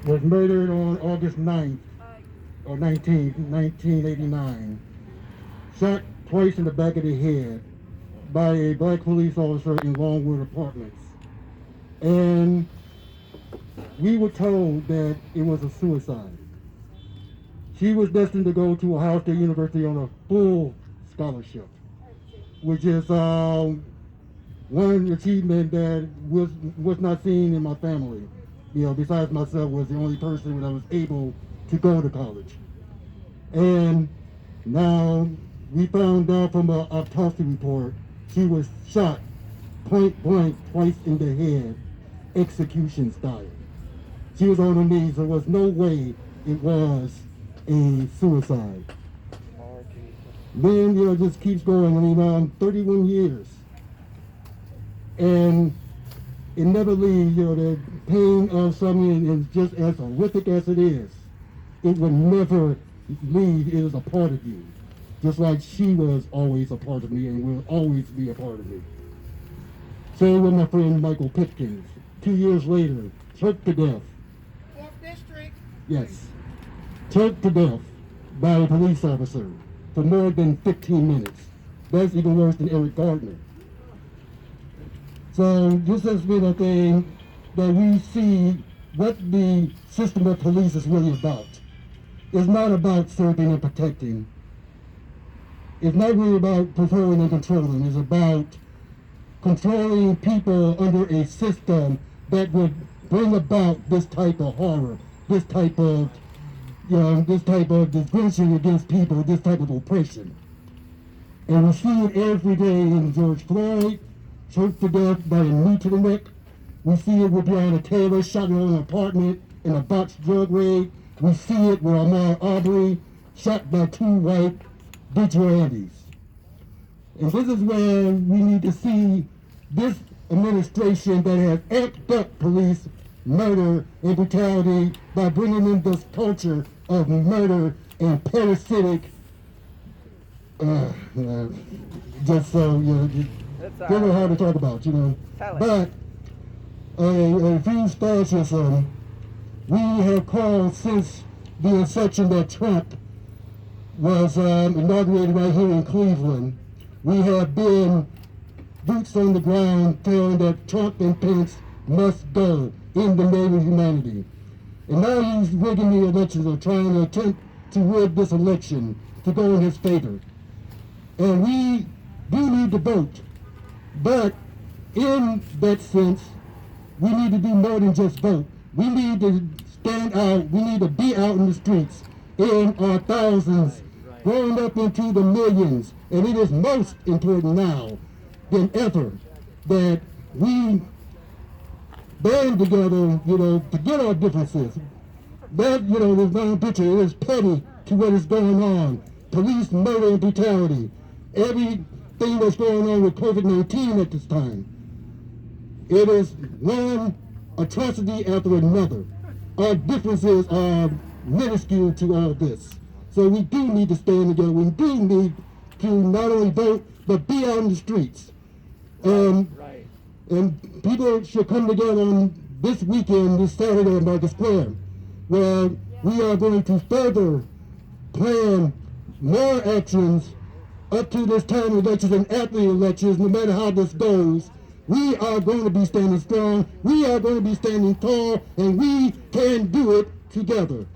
was murdered on August 9th or 19th, 1989. Shot twice in the back of the head by a black police officer in Longwood Apartments. And we were told that it was a suicide. She was destined to go to Ohio State University on a full scholarship, which is one achievement that was not seen in my family. You know, besides myself, was the only person that was able to go to college. And now we found out from an autopsy report she was shot point blank twice in the head, execution style. She was on her knees. There was no way it was a suicide. Then, you know, it just keeps going. I mean, 31 years. And it never leaves, you know, the pain of something is just as horrific as it is. It will never leave. It is a part of you. Just like she was always a part of me and will always be a part of me. Same with my friend Michael Pipkins. 2 years later, choked to death. 4th District? Yes. Choked to death by a police officer for more than 15 minutes. That's even worse than Eric Gardner. So this has been a thing that we see what the system of police is really about. It's not about serving and protecting. It's not really about patrolling and controlling. It's about controlling people under a system that would bring about this type of horror, this type of, this type of discrimination against people, this type of oppression. And we see it every day in George Floyd, choked to death by a knee to the neck. We see it with Breonna Taylor shot in her own apartment in a botched drug raid. We see it with Ahmaud Arbery shot by 2 white vigilantes. And this is where we need to see this administration that has amped up police murder and brutality by bringing in this culture of murder and parasitic, just so, very hard to talk about, But a few fascism, we have called since the inception that Trump was inaugurated right here in Cleveland. We have been boots on the ground telling that Trump and Pence must go in the name of humanity. And now he's rigging the elections or trying to attempt to rig this election to go in his favor. And we do need to vote. But in that sense, we need to do more than just vote. We need to stand out. We need to be out in the streets in our thousands, growing up into the millions. And it is most important now than ever that we band together, forget our differences. That, this long picture is petty to what is going on. Police murder and brutality. Everything that's going on with COVID-19 at this time. It is one atrocity after another. Our differences are minuscule to all this. So we do need to stand together. We do need to not only vote, but be out in the streets. And people should come together on this weekend, this Saturday in Market Square, where we are going to further plan more actions up to this time of elections and after the elections, no matter how this goes. We are going to be standing strong, we are going to be standing tall, and we can do it together.